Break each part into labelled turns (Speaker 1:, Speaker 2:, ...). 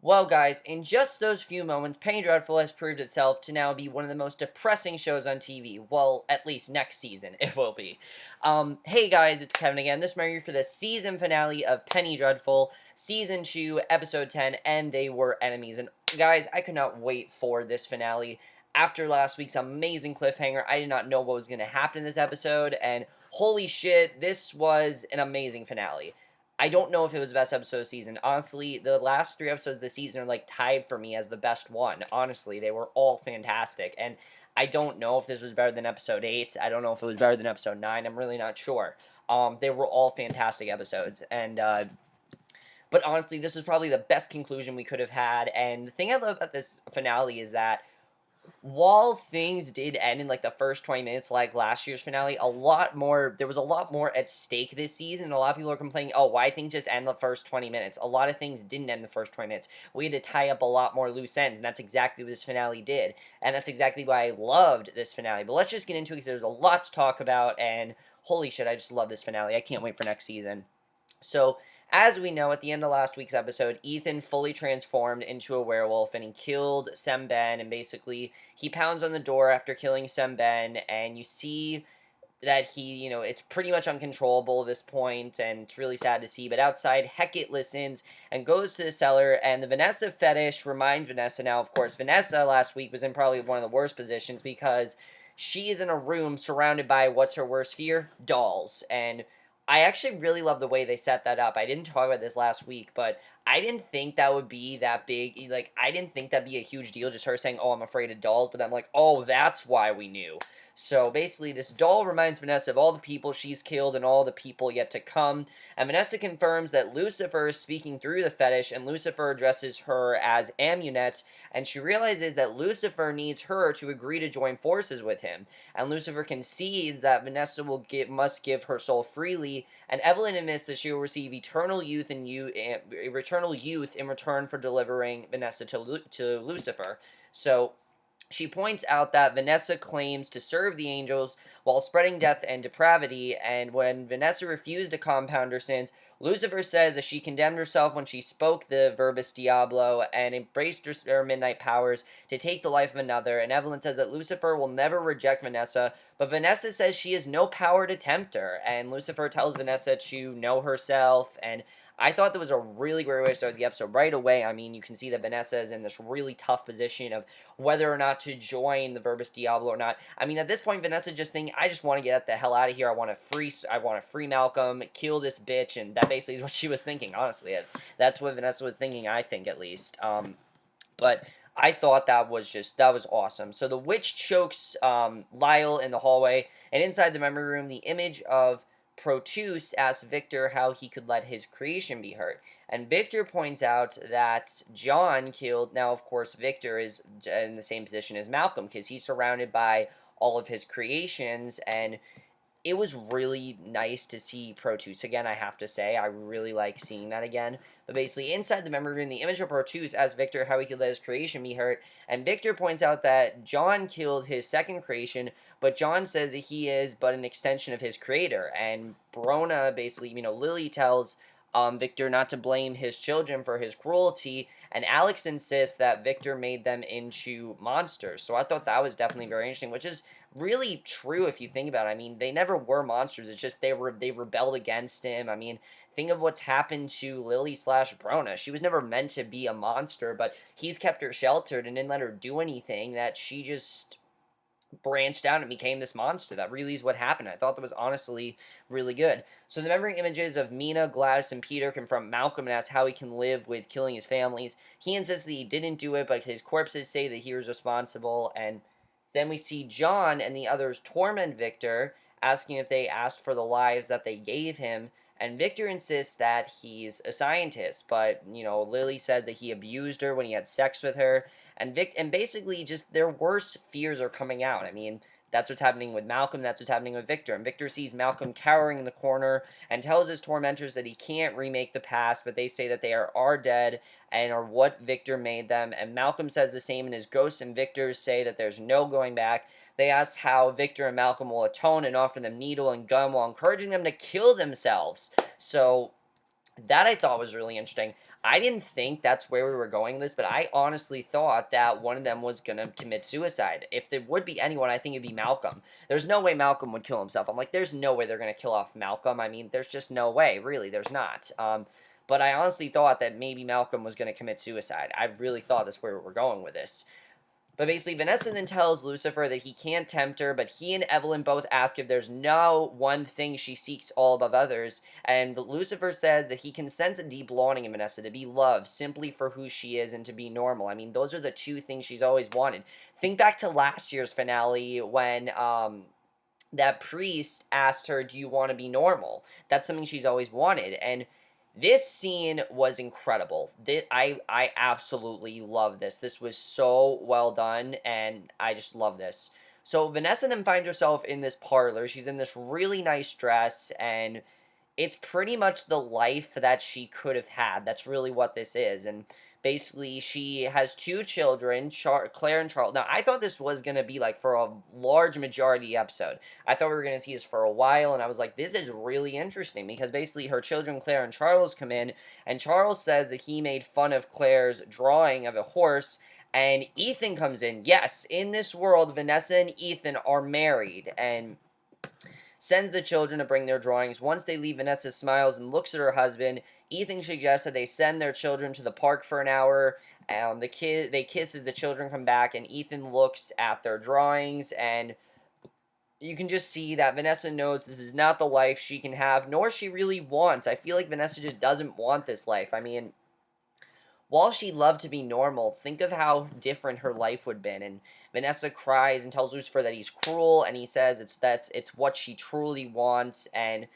Speaker 1: Well, guys, in just those few moments, Penny Dreadful has proved itself to now be one of the most depressing shows on TV. Well, at least next season, it will be. Hey guys, it's Kevin again. This is my review for the season finale of Penny Dreadful, Season 2, Episode 10, and They Were Enemies. And guys, I could not wait for this finale. After last week's amazing cliffhanger, I did not know what was going to happen in this episode, and holy shit, this was an amazing finale. I don't know if it was the best episode of the season. Honestly, the last 3 episodes of the season are like tied for me as the best one. Honestly, they were all fantastic. And I don't know if this was better than episode 8. I don't know if it was better than episode 9. I'm really not sure. They were all fantastic episodes. But honestly, this was probably the best conclusion we could have had. And the thing I love about this finale is that while things did end in like the first 20 minutes like last year's finale, there was a lot more at stake this season. A lot of people are complaining, oh, why things just end the first 20 minutes? A lot of things didn't end the first 20 minutes. We had to tie up a lot more loose ends, and that's exactly what this finale did. And that's exactly why I loved this finale. But let's just get into it because there's a lot to talk about, and holy shit, I just love this finale. I can't wait for next season. So, as we know, at the end of last week's episode, Ethan fully transformed into a werewolf and he killed Semben, and basically he pounds on the door after killing Semben, and you see that it's pretty much uncontrollable at this point, and it's really sad to see. But outside, Hecate listens and goes to the cellar, and the Vanessa fetish reminds Vanessa now, of course, Vanessa last week was in probably one of the worst positions because she is in a room surrounded by what's her worst fear? Dolls. And I actually really love the way they set that up. I didn't talk about this last week, but I didn't think that would be that big. Like, I didn't think that'd be a huge deal, just her saying, oh, I'm afraid of dolls. But I'm like, oh, that's why we knew. So basically, this doll reminds Vanessa of all the people she's killed and all the people yet to come. And Vanessa confirms that Lucifer is speaking through the fetish, and Lucifer addresses her as Amunet, and she realizes that Lucifer needs her to agree to join forces with him. And Lucifer concedes that Vanessa must give her soul freely, and Evelyn admits that she will receive eternal youth in return for delivering Vanessa to Lucifer. So she points out that Vanessa claims to serve the angels while spreading death and depravity, and when Vanessa refused to compound her sins, Lucifer says that she condemned herself when she spoke the verbis diablo and embraced her midnight powers to take the life of another, and Evelyn says that Lucifer will never reject Vanessa, but Vanessa says she has no power to tempt her, and Lucifer tells Vanessa to know herself, and I thought that was a really great way to start the episode right away. I mean, you can see that Vanessa is in this really tough position of whether or not to join the Verbis Diablo or not. I mean, at this point, Vanessa just thinking, I just want to get the hell out of here. I want to free Malcolm, kill this bitch, and that basically is what she was thinking. Honestly, that's what Vanessa was thinking. I think at least. But I thought that was awesome. So the witch chokes Lyle in the hallway, and inside the memory room, the image of Proteus asks Victor how he could let his creation be hurt. And Victor points out that John killed. Now, of course, Victor is in the same position as Malcolm because he's surrounded by all of his creations, and it was really nice to see Proteus again, I have to say. I really like seeing that again. But basically, inside the memory room, the image of Proteus asks Victor how he could let his creation be hurt, and Victor points out that John killed his second creation, but John says that he is but an extension of his creator, and Brona basically, Lily tells Victor not to blame his children for his cruelty, and Alex insists that Victor made them into monsters. So I thought that was definitely very interesting, which is really true if you think about it. I mean, they never were monsters. It's just they rebelled against him. I mean, think of what's happened to Lily slash Brona. She was never meant to be a monster, but he's kept her sheltered and didn't let her do anything, that she just branched out and became this monster. That really is what happened. I thought that was honestly really good. So the memory images of Mina, Gladys, and Peter confront Malcolm and ask how he can live with killing his families. He insists that he didn't do it, but his corpses say that he was responsible. And then we see John and the others torment Victor, asking if they asked for the lives that they gave him. And Victor insists that he's a scientist, but, Lily says that he abused her when he had sex with her. And basically just their worst fears are coming out. I mean, that's what's happening with Malcolm, that's what's happening with Victor. And Victor sees Malcolm cowering in the corner and tells his tormentors that he can't remake the past, but they say that they are dead and are what Victor made them. And Malcolm says the same, and his ghost and Victor say that there's no going back. They ask how Victor and Malcolm will atone and offer them needle and gum while encouraging them to kill themselves. So that I thought was really interesting. I didn't think that's where we were going with this, but I honestly thought that one of them was gonna commit suicide. If there would be anyone, I think it'd be Malcolm. There's no way Malcolm would kill himself. I'm like, there's no way they're gonna kill off Malcolm. I mean, there's just no way, really. There's not. But I honestly thought that maybe Malcolm was gonna commit suicide. I really thought that's where we were going with this. But basically, Vanessa then tells Lucifer that he can't tempt her, but he and Evelyn both ask if there's no one thing she seeks all above others, and Lucifer says that he can sense a deep longing in Vanessa to be loved simply for who she is and to be normal. I mean, those are the two things she's always wanted. Think back to last year's finale when that priest asked her, "Do you want to be normal?" That's something she's always wanted, and this scene was incredible. I absolutely love this. This was so well done, and I just love this. So Vanessa then finds herself in this parlor. She's in this really nice dress, and it's pretty much the life that she could have had. That's really what this is. And basically, she has two children, Claire and Charles. Now, I thought this was going to be like for a large majority of the episode. I thought we were going to see this for a while, and I was like, this is really interesting because basically her children, Claire and Charles, come in, and Charles says that he made fun of Claire's drawing of a horse. And Ethan comes in. Yes, in this world, Vanessa and Ethan are married, and sends the children to bring their drawings. Once they leave, Vanessa smiles and looks at her husband. Ethan suggests that they send their children to the park for an hour. They kiss as the children come back, and Ethan looks at their drawings, and you can just see that Vanessa knows this is not the life she can have, nor she really wants. I feel like Vanessa just doesn't want this life. I mean, while she loved to be normal, think of how different her life would have been. And Vanessa cries and tells Lucifer that he's cruel, and he says it's what she truly wants. And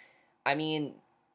Speaker 1: I mean,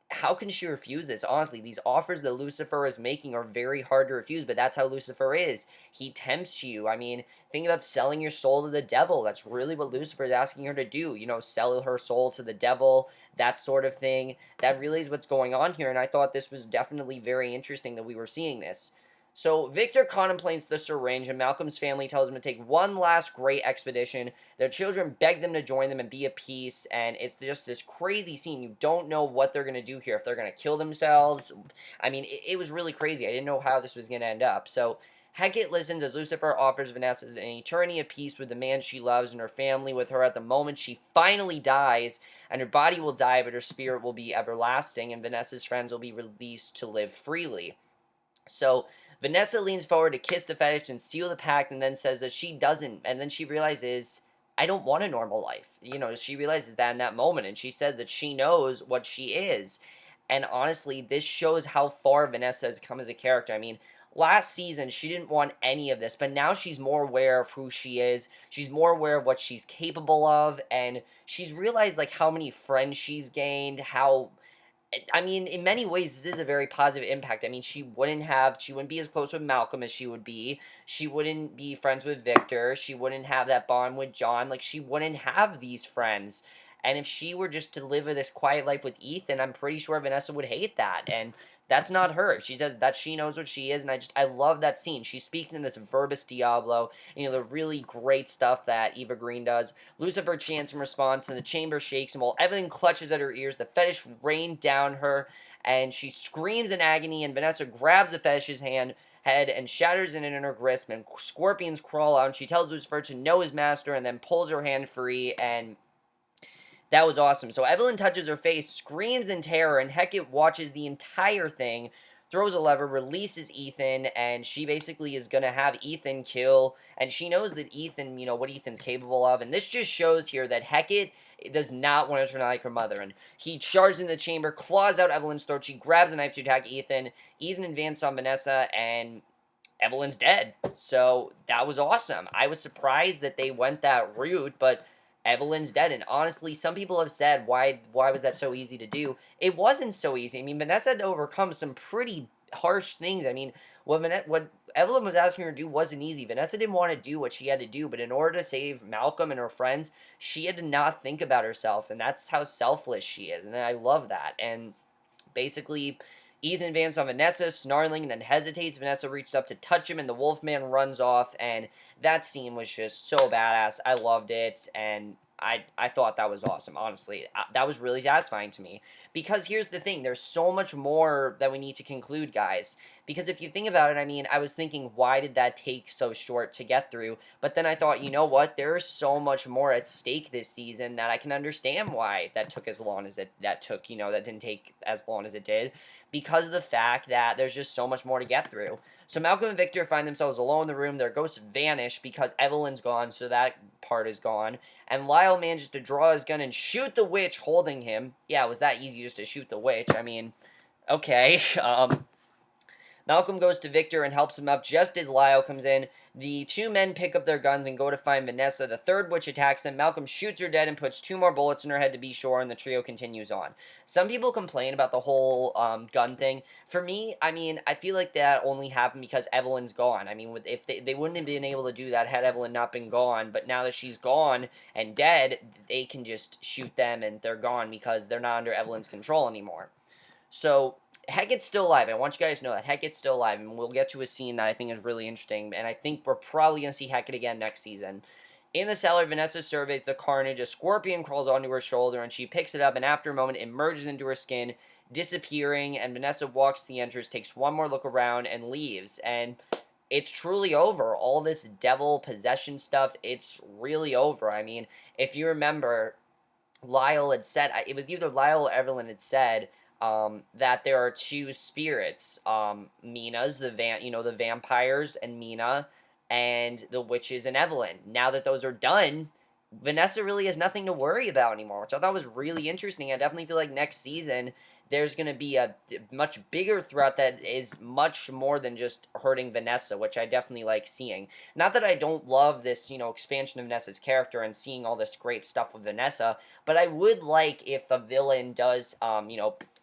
Speaker 1: how can she refuse this? Honestly, these offers that Lucifer is making are very hard to refuse, but that's how Lucifer is. He tempts you. I mean, think about selling your soul to the devil. That's really what Lucifer is asking her to do. You know, sell her soul to the devil, that sort of thing. That really is what's going on here, and I thought this was definitely very interesting that we were seeing this. So Victor contemplates the syringe, and Malcolm's family tells him to take one last great expedition. Their children beg them to join them and be at peace, and it's just this crazy scene. You don't know what they're going to do here, if they're going to kill themselves. I mean, it was really crazy. I didn't know how this was going to end up. So Hecate listens as Lucifer offers Vanessa an eternity of peace with the man she loves and her family with her at the moment she finally dies, and her body will die, but her spirit will be everlasting, and Vanessa's friends will be released to live freely. So Vanessa leans forward to kiss the fetish and seal the pact, and then says that she doesn't, and then she realizes, I don't want a normal life. You know, she realizes that in that moment, and she says that she knows what she is. And honestly, this shows how far Vanessa has come as a character. I mean, last season, she didn't want any of this, but now she's more aware of who she is. She's more aware of what she's capable of, and she's realized, like, how many friends she's gained, how I mean, in many ways, this is a very positive impact. I mean, she wouldn't be as close with Malcolm as she would be. She wouldn't be friends with Victor. She wouldn't have that bond with John. Like, she wouldn't have these friends. And if she were just to live this quiet life with Ethan, I'm pretty sure Vanessa would hate that. And that's not her. She says that she knows what she is, and I love that scene. She speaks in this Verbis Diablo, you know, the really great stuff that Eva Green does. Lucifer chants in response, and the chamber shakes, and while Evelyn clutches at her ears, the fetish rains down her, and she screams in agony, and Vanessa grabs the fetish's head and shatters it in her grasp, and scorpions crawl out, and she tells Lucifer to know his master, and then pulls her hand free, and that was awesome. So Evelyn touches her face, screams in terror, and Hecate watches the entire thing, throws a lever, releases Ethan, and she basically is going to have Ethan kill, and she knows that Ethan, you know, what Ethan's capable of, and this just shows here that Hecate does not want to turn out like her mother, and he charges in the chamber, claws out Evelyn's throat, she grabs a knife to attack Ethan, Ethan advances on Vanessa, and Evelyn's dead. So that was awesome. I was surprised that they went that route, but Evelyn's dead, and honestly, some people have said, why was that so easy to do? It wasn't so easy. I mean, Vanessa had to overcome some pretty harsh things. I mean, what Evelyn was asking her to do wasn't easy. Vanessa didn't want to do what she had to do, but in order to save Malcolm and her friends, she had to not think about herself, and that's how selfless she is, and I love that. And basically, Ethan advances on Vanessa, snarling, and then hesitates. Vanessa reaches up to touch him, and the Wolfman runs off, and that scene was just so badass. I loved it, and I thought that was awesome, honestly. That was really satisfying to me. Because here's the thing, there's so much more that we need to conclude, guys. because if you think about it, I mean, I was thinking, why did that take so short to get through? But then I thought, you know what? There's so much more at stake this season that I can understand why that took as long as that took, that didn't take as long as it did, because of the fact that there's just so much more to get through. So Malcolm and Victor find themselves alone in the room. Their ghosts vanish because Evelyn's gone, so that part is gone. And Lyle manages to draw his gun and shoot the witch holding him. Yeah, it was that easy just to shoot the witch. I mean, okay. Malcolm goes to Victor and helps him up just as Lyle comes in. The two men pick up their guns and go to find Vanessa. The third witch attacks them. Malcolm shoots her dead and puts 2 more bullets in her head to be sure, and the trio continues on. Some people complain about the whole gun thing. For me, I mean, I feel like that only happened because Evelyn's gone. I mean, if they wouldn't have been able to do that had Evelyn not been gone, but now that she's gone and dead, they can just shoot them and they're gone because they're not under Evelyn's control anymore. So, Hecate's still alive. I want you guys to know that Hecate's still alive, and we'll get to a scene that I think is really interesting, and I think we're probably going to see Hecate again next season. In the cellar, Vanessa surveys the carnage. A scorpion crawls onto her shoulder, and she picks it up, and after a moment, it merges into her skin, disappearing, and Vanessa walks to the entrance, takes one more look around, and leaves, and it's truly over. All this devil possession stuff, it's really over. I mean, if you remember, Lyle had said, it was either Lyle or Evelyn had said, that there are 2 spirits, Mina's, the vampires, and Mina, and the witches and Evelyn. Now that those are done, Vanessa really has nothing to worry about anymore, which I thought was really interesting. I definitely feel like next season there's going to be a much bigger threat that is much more than just hurting Vanessa, which I definitely like seeing. Not that I don't love this, expansion of Vanessa's character and seeing all this great stuff with Vanessa, but I would like if a villain does,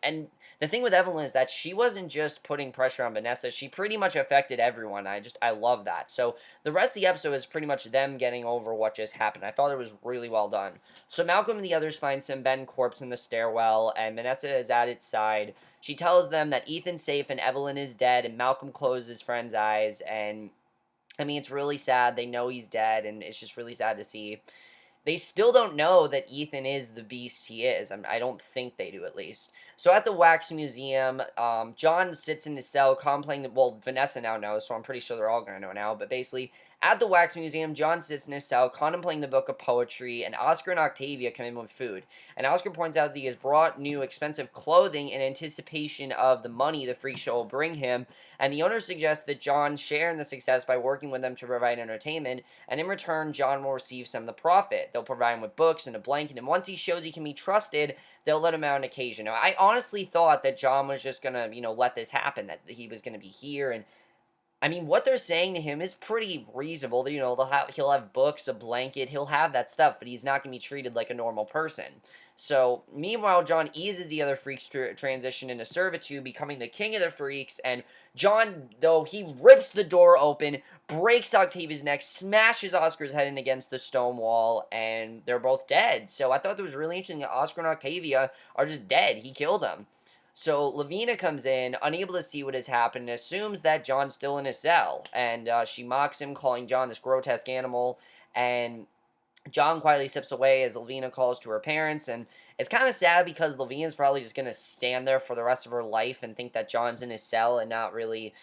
Speaker 1: and the thing with Evelyn is that she wasn't just putting pressure on Vanessa, she pretty much affected everyone. I love that. So the rest of the episode is pretty much them getting over what just happened. I thought it was really well done. So Malcolm and the others find some Ben corpse in the stairwell, and Vanessa is at its side. She tells them that Ethan's safe and Evelyn is dead, and Malcolm closes his friend's eyes, and I mean, it's really sad. They know he's dead, and it's just really sad to see. They still don't know that Ethan is the beast he is. I don't think they do, at least. So at the Wax Museum, John sits in his cell contemplating, well, Vanessa now knows, so I'm pretty sure they're all going to know now, but basically, at the Wax Museum, John sits in his cell contemplating the book of poetry, and Oscar and Octavia come in with food. And Oscar points out that he has brought new expensive clothing in anticipation of the money the freak show will bring him, and the owner suggests that John share in the success by working with them to provide entertainment, and in return, John will receive some of the profit. They'll provide him with books and a blanket, and once he shows he can be trusted, they'll let him out on occasion. Now, I honestly thought that John was just gonna, let this happen, that he was gonna be here, and I mean, what they're saying to him is pretty reasonable. He'll have books, a blanket, he'll have that stuff, but he's not going to be treated like a normal person. So, meanwhile, John eases the other freaks to transition into servitude, becoming the king of the freaks, and John, though, he rips the door open, breaks Octavia's neck, smashes Oscar's head in against the stone wall, and they're both dead. So, I thought it was really interesting that Oscar and Octavia are just dead. He killed them. So Lavina comes in, unable to see what has happened, and assumes that John's still in his cell. And she mocks him, calling John this grotesque animal. And John quietly steps away as Lavina calls to her parents. And it's kind of sad because Lavina's probably just going to stand there for the rest of her life and think that John's in his cell and not really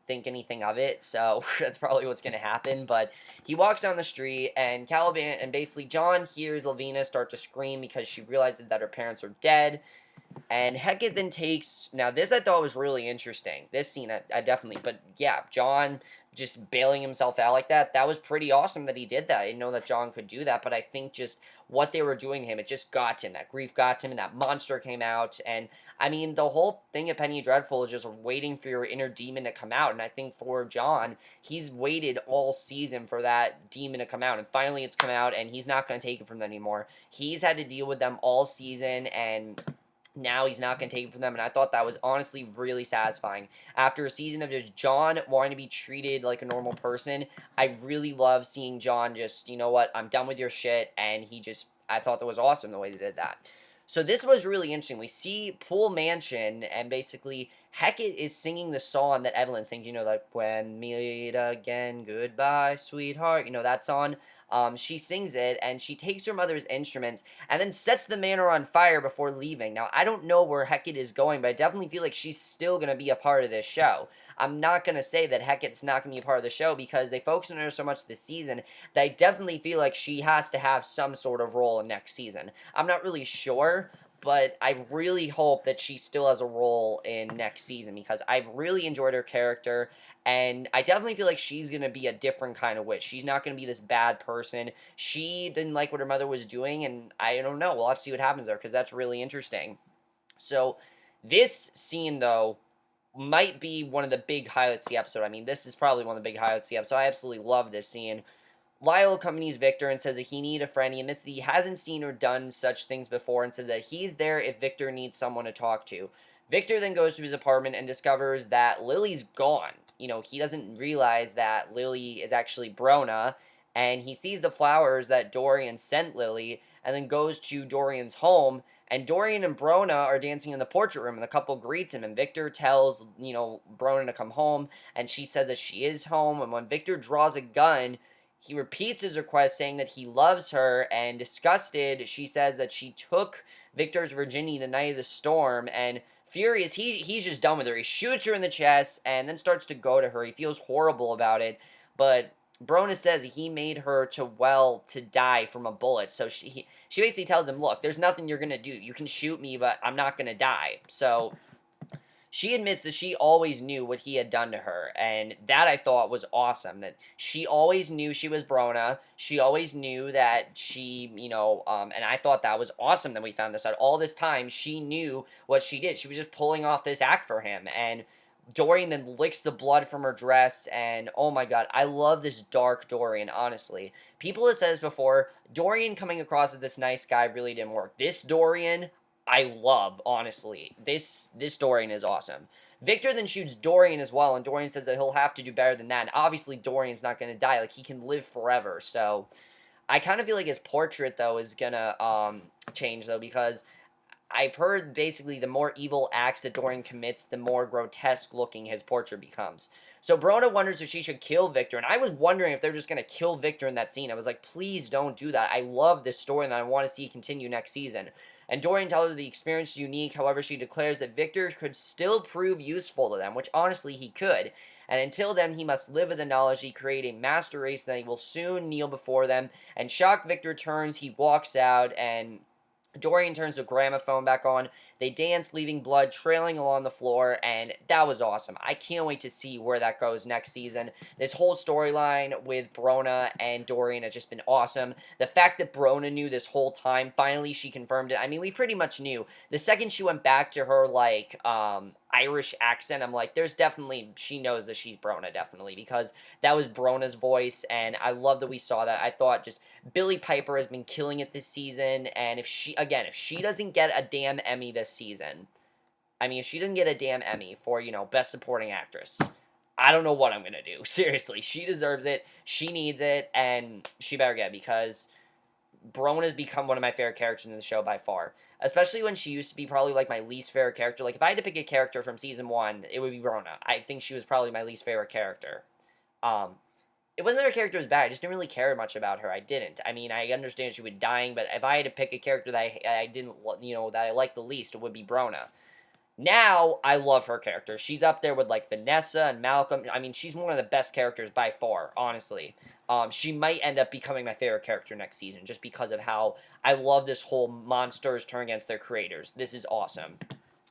Speaker 1: think anything of it. So that's probably what's going to happen. But he walks down the street, and Caliban, and basically John hears Lavina start to scream because she realizes that her parents are dead. And Hecate then takes, now this I thought was really interesting, this scene I definitely, but yeah, John just bailing himself out like that was pretty awesome that he did that. I didn't know that John could do that, but I think just what they were doing to him, it just got to him, that grief got to him, and that monster came out, and I mean, the whole thing of Penny Dreadful is just waiting for your inner demon to come out, and I think for John, he's waited all season for that demon to come out, and finally it's come out, and he's not going to take it from them anymore. He's had to deal with them all season, and now he's not going to take it from them, and I thought that was honestly really satisfying. After a season of just John wanting to be treated like a normal person, I really love seeing John just, you know what, I'm done with your shit, and I thought that was awesome the way they did that. So this was really interesting. We see Pool Mansion, and basically Hecate is singing the song that Evelyn sings, like, when meet again, goodbye, sweetheart, that song. She sings it, and she takes her mother's instruments, and then sets the manor on fire before leaving. Now, I don't know where Hecate is going, but I definitely feel like she's still going to be a part of this show. I'm not going to say that Hecate's not going to be a part of the show, because they focus on her so much this season, that I definitely feel like she has to have some sort of role in next season. I'm not really sure, but I really hope that she still has a role in next season, because I've really enjoyed her character, and I definitely feel like she's going to be a different kind of witch. She's not going to be this bad person. She didn't like what her mother was doing, and I don't know. We'll have to see what happens there, because that's really interesting. So, this scene, though, might be one of the big highlights of the episode. I mean, this is probably one of the big highlights of the episode. I absolutely love this scene. Lyle accompanies Victor and says that he needs a friend. He admits that he hasn't seen or done such things before, and says that he's there if Victor needs someone to talk to. Victor then goes to his apartment and discovers that Lily's gone. He doesn't realize that Lily is actually Brona, and he sees the flowers that Dorian sent Lily, and then goes to Dorian's home, and Dorian and Brona are dancing in the portrait room, and the couple greets him, and Victor tells, Brona to come home, and she says that she is home, and when Victor draws a gun, he repeats his request, saying that he loves her, and disgusted, she says that she took Victor's virginity the night of the storm, and furious, he's just done with her. He shoots her in the chest, and then starts to go to her. He feels horrible about it, but Brona says he made her to die from a bullet, so she basically tells him, look, there's nothing you're gonna do. You can shoot me, but I'm not gonna die. So she admits that she always knew what he had done to her, and that I thought was awesome, that she always knew she was Brona, she always knew that she, and I thought that was awesome that we found this out. All this time, she knew what she did. She was just pulling off this act for him, and Dorian then licks the blood from her dress, and oh my god, I love this dark Dorian, honestly. People have said this before, Dorian coming across as this nice guy really didn't work. This Dorian, I love, honestly. This Dorian is awesome. Victor then shoots Dorian as well, and Dorian says that he'll have to do better than that. And obviously, Dorian's not going to die. Like, he can live forever. So, I kind of feel like his portrait, though, is going to change, though, because I've heard basically the more evil acts that Dorian commits, the more grotesque looking his portrait becomes. So Brona wonders if she should kill Victor, and I was wondering if they're just going to kill Victor in that scene. I was like, please don't do that. I love this story, and I want to see it continue next season. And Dorian tells her the experience is unique, however, she declares that Victor could still prove useful to them, which honestly he could. And until then, he must live with the knowledge he created a master race that he will soon kneel before them. And shocked Victor turns, he walks out, and Dorian turns the gramophone back on. They dance, leaving blood trailing along the floor, and that was awesome. I can't wait to see where that goes next season. This whole storyline with Brona and Dorian has just been awesome. The fact that Brona knew this whole time, finally she confirmed it. I mean, we pretty much knew. The second she went back to her, Irish accent, I'm like, she knows that she's Brona, definitely, because that was Brona's voice, and I love that we saw that. I thought just Billie Piper has been killing it this season, and if she doesn't get a damn Emmy this season, I mean, if she doesn't get a damn Emmy for, Best Supporting Actress, I don't know what I'm gonna do. Seriously, she deserves it, she needs it, and she better get it, because Brona has become one of my favorite characters in the show by far. Especially when she used to be probably, my least favorite character. Like, if I had to pick a character from Season 1, it would be Brona. I think she was probably my least favorite character. Um, it wasn't that her character was bad, I just didn't really care much about her. I didn't. I mean, I understand she was dying, but if I had to pick a character that I didn't, that I liked the least, it would be Brona. Now, I love her character. She's up there with, Vanessa and Malcolm. I mean, she's one of the best characters by far, honestly. She might end up becoming my favorite character next season, just because of how I love this whole monsters turn against their creators. This is awesome.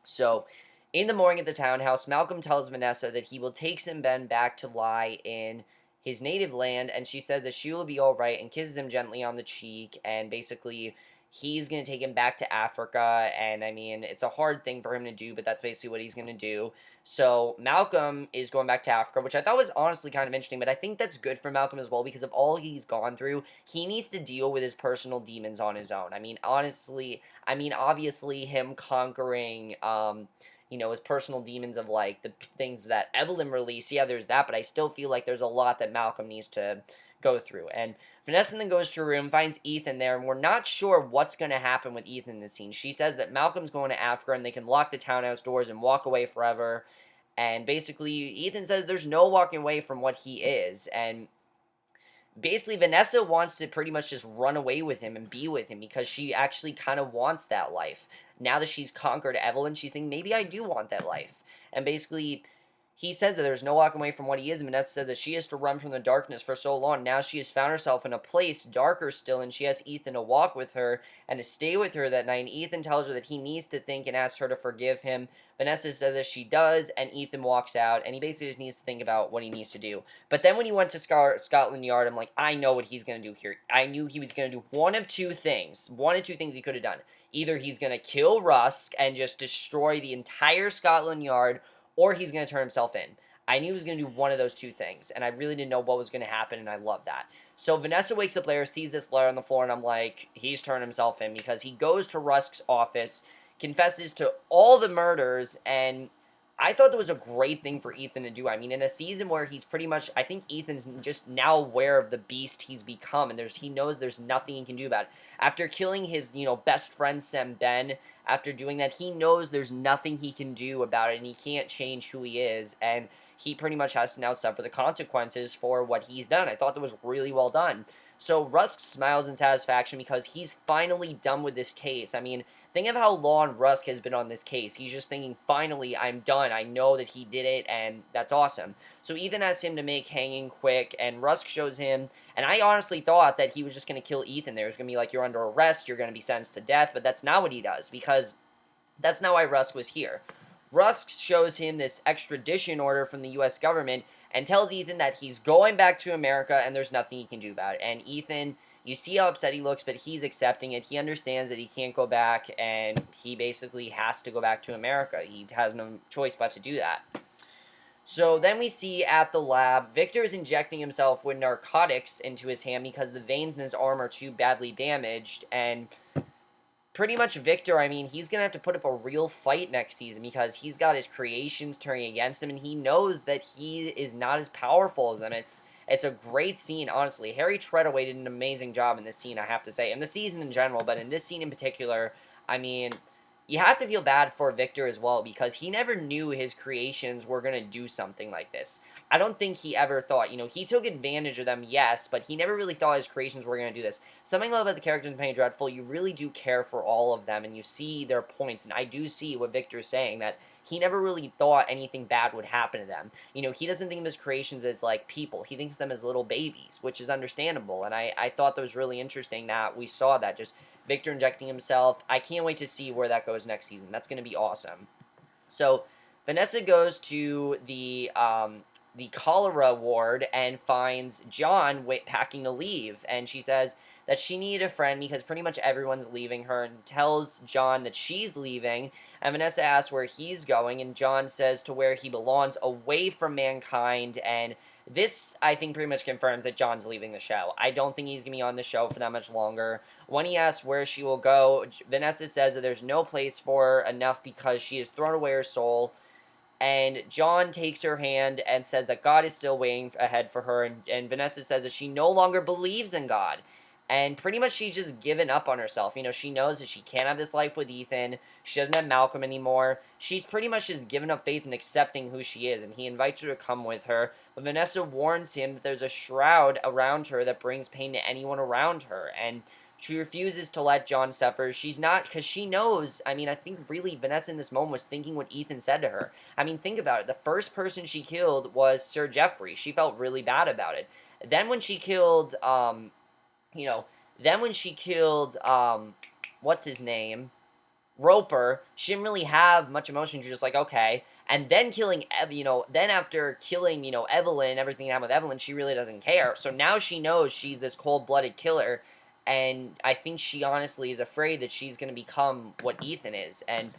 Speaker 1: So, in the morning at the townhouse, Malcolm tells Vanessa that he will take Ben back to lie in his native land, and she says that she will be alright, and kisses him gently on the cheek, and basically he's going to take him back to Africa, and I mean, it's a hard thing for him to do, but that's basically what he's going to do. So, Malcolm is going back to Africa, which I thought was honestly kind of interesting, but I think that's good for Malcolm as well, because of all he's gone through, he needs to deal with his personal demons on his own. I mean, obviously, him conquering, his personal demons of, the things that Evelyn released, yeah, there's that, but I still feel like there's a lot that Malcolm needs to go through. And Vanessa then goes to her room, finds Ethan there, and we're not sure what's going to happen with Ethan in this scene. She says that Malcolm's going to Africa and they can lock the townhouse doors and walk away forever. And basically, Ethan says there's no walking away from what he is. And basically, Vanessa wants to pretty much just run away with him and be with him because she actually kind of wants that life. Now that she's conquered Evelyn, she's thinking, maybe I do want that life. And basically, he says that there's no walking away from what he is, and Vanessa said that she has to run from the darkness for so long. Now she has found herself in a place darker still, and she has Ethan to walk with her and to stay with her that night. And Ethan tells her that he needs to think and asks her to forgive him. Vanessa says that she does, and Ethan walks out, and he basically just needs to think about what he needs to do. But then when he went to Scotland Yard, I'm like, I know what he's going to do here. I knew he was going to do one of two things. One of two things he could have done. Either he's going to kill Rusk and just destroy the entire Scotland Yard, or he's going to turn himself in. I knew he was going to do one of those two things, and I really didn't know what was going to happen, and I love that. So Vanessa wakes up later, sees this letter on the floor, and I'm like, he's turned himself in, because he goes to Rusk's office, confesses to all the murders, and I thought that was a great thing for Ethan to do. I mean, in a season where he's pretty much, I think Ethan's just now aware of the beast he's become, and he knows there's nothing he can do about it. After killing his, best friend Sam Ben, after doing that, he knows there's nothing he can do about it, and he can't change who he is, and he pretty much has to now suffer the consequences for what he's done. I thought that was really well done. So Rusk smiles in satisfaction because he's finally done with this case. I mean, think of how long Rusk has been on this case. He's just thinking, finally, I'm done. I know that he did it, and that's awesome. So Ethan asks him to make hanging quick, and Rusk shows him, and I honestly thought that he was just going to kill Ethan there. It was going to be like, you're under arrest, you're going to be sentenced to death, but that's not what he does, because that's not why Rusk was here. Rusk shows him this extradition order from the U.S. government and tells Ethan that he's going back to America and there's nothing he can do about it. And Ethan, you see how upset he looks, but he's accepting it. He understands that he can't go back, and he basically has to go back to America. He has no choice but to do that. So then we see at the lab, Victor is injecting himself with narcotics into his hand because the veins in his arm are too badly damaged, and pretty much Victor, I mean, he's going to have to put up a real fight next season because he's got his creations turning against him, and he knows that he is not as powerful as them. It's a great scene, honestly. Harry Treadaway did an amazing job in this scene, I have to say. In the season in general, but in this scene in particular, I mean, you have to feel bad for Victor as well because he never knew his creations were going to do something like this. I don't think he ever thought, he took advantage of them, yes, but he never really thought his creations were going to do this. Something I love about the characters in Penny Dreadful, you really do care for all of them, and you see their points, and I do see what Victor's saying, that he never really thought anything bad would happen to them. He doesn't think of his creations as, like, people. He thinks of them as little babies, which is understandable, and I thought that was really interesting that we saw that, just Victor injecting himself. I can't wait to see where that goes next season. That's going to be awesome. So, Vanessa goes to the cholera ward and finds John packing to leave, and she says that she needed a friend because pretty much everyone's leaving her, and tells John that she's leaving, and Vanessa asks where he's going, and John says to where he belongs, away from mankind, and this, I think, pretty much confirms that John's leaving the show. I don't think he's going to be on the show for that much longer. When he asks where she will go, Vanessa says that there's no place for her enough because she has thrown away her soul. And John takes her hand and says that God is still waiting ahead for her. And Vanessa says that she no longer believes in God. And pretty much she's just given up on herself. She knows that she can't have this life with Ethan. She doesn't have Malcolm anymore. She's pretty much just given up faith and accepting who she is. And he invites her to come with her. But Vanessa warns him that there's a shroud around her that brings pain to anyone around her. And she refuses to let John suffer. She's not, because she knows, I mean, I think really Vanessa in this moment was thinking what Ethan said to her. I mean, think about it. The first person she killed was Sir Geoffrey. She felt really bad about it. Then when she killed, what's his name? Roper, she didn't really have much emotion. She was just like, okay. And then killing, then after killing, Evelyn and everything that happened with Evelyn, she really doesn't care. So now she knows she's this cold-blooded killer. And I think she honestly is afraid that she's going to become what Ethan is. And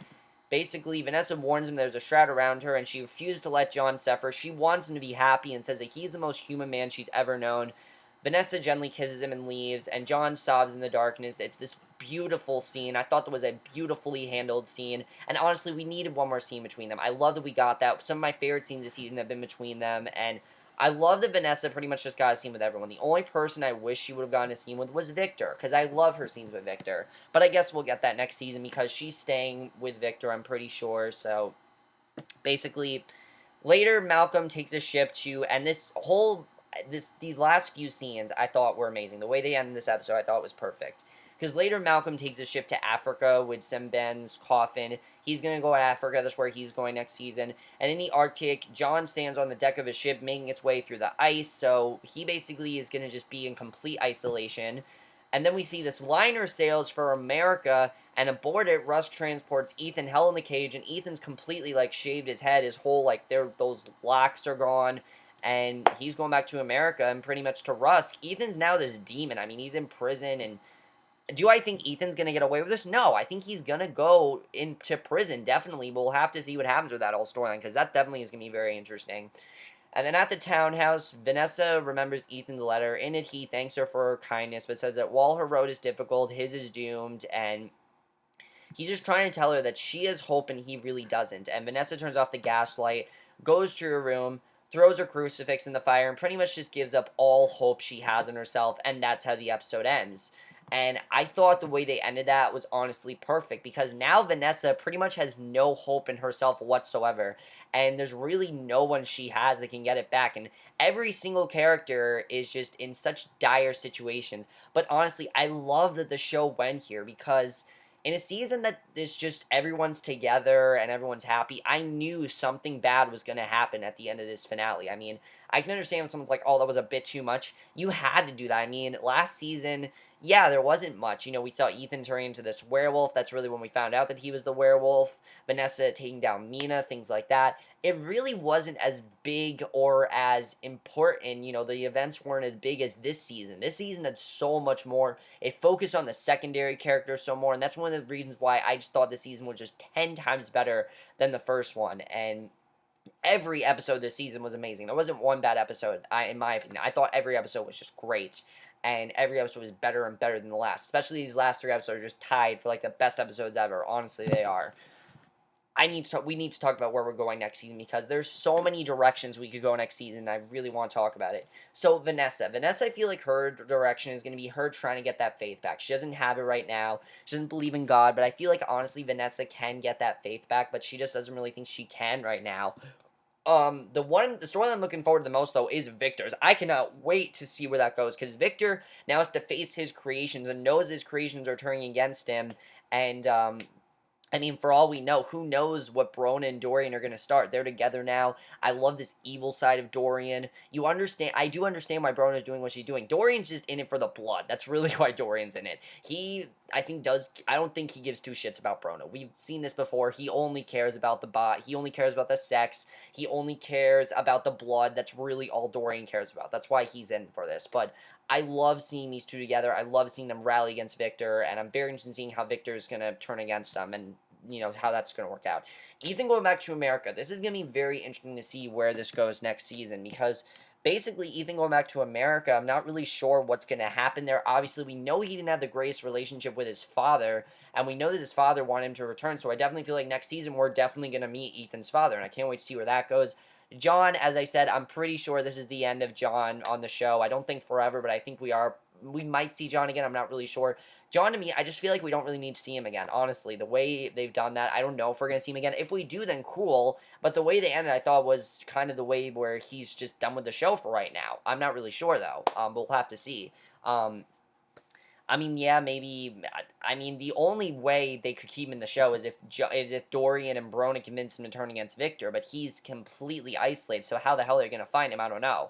Speaker 1: basically, Vanessa warns him there's a shroud around her, and she refuses to let John suffer. She wants him to be happy and says that he's the most human man she's ever known. Vanessa gently kisses him and leaves, and John sobs in the darkness. It's this beautiful scene. I thought that was a beautifully handled scene, and honestly, we needed one more scene between them. I love that we got that. Some of my favorite scenes this season have been between them, and I love that Vanessa pretty much just got a scene with everyone. The only person I wish she would have gotten a scene with was Victor, because I love her scenes with Victor. But I guess we'll get that next season because she's staying with Victor, I'm pretty sure. So basically, later Malcolm takes a ship to, and these last few scenes I thought were amazing. The way they ended this episode I thought was perfect. Because later Malcolm takes a ship to Africa with Semben's coffin. He's going to go to Africa. That's where he's going next season. And in the Arctic, John stands on the deck of his ship making its way through the ice. So he basically is going to just be in complete isolation. And then we see this liner sails for America, and aboard it, Russ transports Ethan hell in the cage, and Ethan's completely, like, shaved his head. His whole, like, those locks are gone, and he's going back to America and pretty much to Rusk. Ethan's now this demon. I mean, he's in prison, and do I think Ethan's going to get away with this? No, I think he's going to go into prison, definitely. We'll have to see what happens with that whole storyline, because that definitely is going to be very interesting. And then at the townhouse, Vanessa remembers Ethan's letter. In it, he thanks her for her kindness, but says that while her road is difficult, his is doomed, and he's just trying to tell her that she has hope and he really doesn't. And Vanessa turns off the gaslight, goes to her room, throws her crucifix in the fire, and pretty much just gives up all hope she has in herself, and that's how the episode ends. And I thought the way they ended that was honestly perfect, because now Vanessa pretty much has no hope in herself whatsoever, and there's really no one she has that can get it back, and every single character is just in such dire situations. But honestly, I love that the show went here, because in a season that is just everyone's together and everyone's happy, I knew something bad was going to happen at the end of this finale. I mean, I can understand when someone's like, oh, that was a bit too much. You had to do that. I mean, last season, yeah, there wasn't much. You know, we saw Ethan turn into this werewolf. That's really when we found out that he was the werewolf. Vanessa taking down Lena, things like that. It really wasn't as big or as important. You know, the events weren't as big as this season. This season had so much more. It focused on the secondary characters so more, and that's one of the reasons why I just thought this season was just 10 times better than the first one. And every episode this season was amazing. There wasn't one bad episode, in my opinion. I thought every episode was just great, and every episode was better and better than the last. Especially these last 3 episodes are just tied for, like, the best episodes ever. Honestly, they are. We need to talk about where we're going next season, because there's so many directions we could go next season, and I really want to talk about it. So, Vanessa, I feel like her direction is going to be her trying to get that faith back. She doesn't have it right now. She doesn't believe in God, but I feel like, honestly, Vanessa can get that faith back, but she just doesn't really think she can right now. The story I'm looking forward to the most, though, is Victor's. I cannot wait to see where that goes, because Victor now has to face his creations and knows his creations are turning against him, and, I mean, for all we know, who knows what Brona and Dorian are going to start. They're together now. I love this evil side of Dorian. I do understand why Brona is doing what she's doing. Dorian's just in it for the blood. That's really why Dorian's in it. I don't think he gives two shits about Brona. We've seen this before. He only cares about the bot. He only cares about the sex. He only cares about the blood. That's really all Dorian cares about. That's why he's in for this. But I love seeing these two together. I love seeing them rally against Victor, and I'm very interested in seeing how Victor's going to turn against them, and you know, how that's going to work out. Ethan going back to America. This is going to be very interesting to see where this goes next season, because basically Ethan going back to America, I'm not really sure what's going to happen there. Obviously, we know he didn't have the greatest relationship with his father, and we know that his father wanted him to return, so I definitely feel like next season we're definitely going to meet Ethan's father, and I can't wait to see where that goes. John, as I said, I'm pretty sure this is the end of John on the show. I don't think forever, but I think we might see John again. I'm not really sure. John, to me, I just feel like we don't really need to see him again, honestly. The way they've done that, I don't know if we're going to see him again. If we do, then cool. But the way they ended, I thought, was kind of the way where he's just done with the show for right now. I'm not really sure, though. But we'll have to see. I mean, yeah, maybe. I mean, the only way they could keep him in the show is if Dorian and Brona convince him to turn against Victor. But he's completely isolated, so how the hell are they going to find him? I don't know.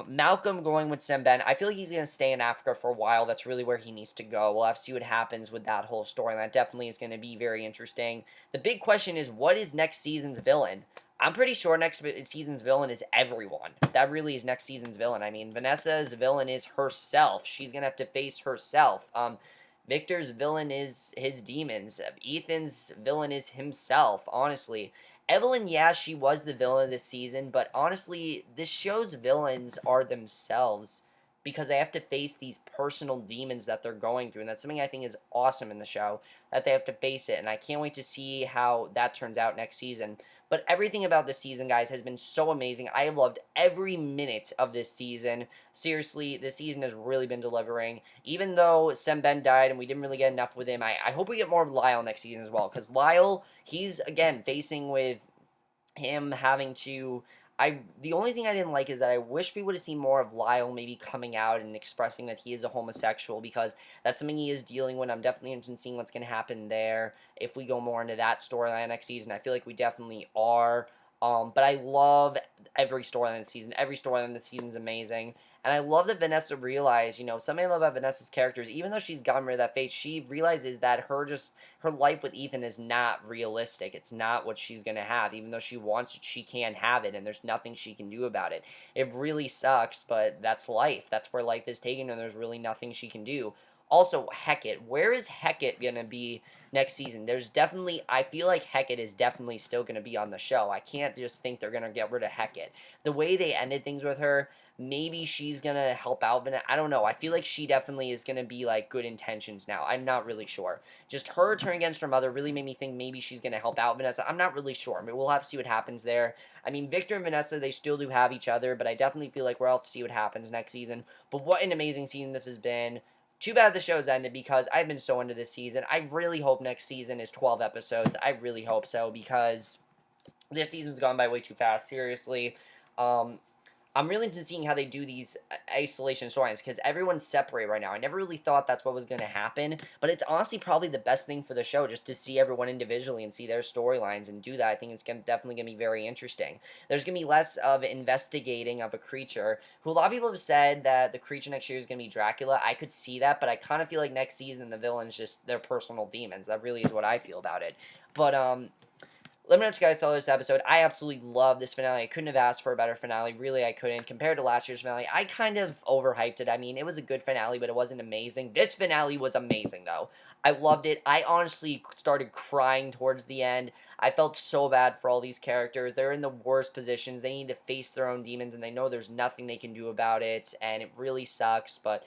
Speaker 1: Malcolm going with Semben. I feel like he's going to stay in Africa for a while. That's really where he needs to go. We'll have to see what happens with that whole story. That definitely is going to be very interesting. The big question is, what is next season's villain? I'm pretty sure next season's villain is everyone. That really is next season's villain. I mean, Vanessa's villain is herself. She's going to have to face herself. Victor's villain is his demons. Ethan's villain is himself, honestly. Evelyn, yeah, she was the villain this season, but honestly, this show's villains are themselves, because they have to face these personal demons that they're going through, and that's something I think is awesome in the show, that they have to face it, and I can't wait to see how that turns out next season. But everything about this season, guys, has been so amazing. I have loved every minute of this season. Seriously, this season has really been delivering. Even though Sem Ben died and we didn't really get enough with him, I hope we get more of Lyle next season as well. Because Lyle, he's, again, facing with him having to. The only thing I didn't like is that I wish we would have seen more of Lyle maybe coming out and expressing that he is a homosexual, because that's something he is dealing with. I'm definitely interested in seeing what's going to happen there if we go more into that storyline next season. I feel like we definitely are. But I love every storyline this season. Every storyline this season is amazing. And I love that Vanessa realized, something I love about Vanessa's character is, even though she's gotten rid of that face, she realizes that her life with Ethan is not realistic. It's not what she's going to have. Even though she wants it, she can't have it, and there's nothing she can do about it. It really sucks, but that's life. That's where life is taken, and there's really nothing she can do. Also, Hecate. Where is Hecate going to be next season? I feel like Hecate is definitely still going to be on the show. I can't just think they're going to get rid of Hecate. The way they ended things with her, maybe she's gonna help out Vanessa. I don't know. I feel like she definitely is gonna be like good intentions now. I'm not really sure. Just her turning against her mother really made me think maybe she's gonna help out Vanessa. I'm not really sure. I mean, we'll have to see what happens there. I mean, Victor and Vanessa, they still do have each other, but I definitely feel like we'll have to see what happens next season. But what an amazing season this has been. Too bad the show's ended, because I've been so into this season. I really hope next season is 12 episodes. I really hope so, because this season's gone by way too fast. Seriously. I'm really into seeing how they do these isolation storylines, because everyone's separate right now. I never really thought that's what was going to happen, but it's honestly probably the best thing for the show, just to see everyone individually and see their storylines and do that. I think it's definitely going to be very interesting. There's going to be less of investigating of a creature, who a lot of people have said that the creature next year is going to be Dracula. I could see that, but I kind of feel like next season the villain's just their personal demons. That really is what I feel about it. But, let me know what you guys thought of this episode. I absolutely love this finale. I couldn't have asked for a better finale. Really, I couldn't. Compared to last year's finale, I kind of overhyped it. I mean, it was a good finale, but it wasn't amazing. This finale was amazing, though. I loved it. I honestly started crying towards the end. I felt so bad for all these characters. They're in the worst positions. They need to face their own demons, and they know there's nothing they can do about it, and it really sucks, but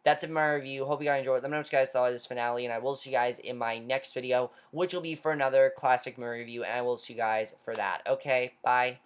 Speaker 1: that's it for my review. Hope you guys enjoyed. Let me know what you guys thought of this finale, and I will see you guys in my next video, which will be for another classic movie review, and I will see you guys for that. Okay, bye.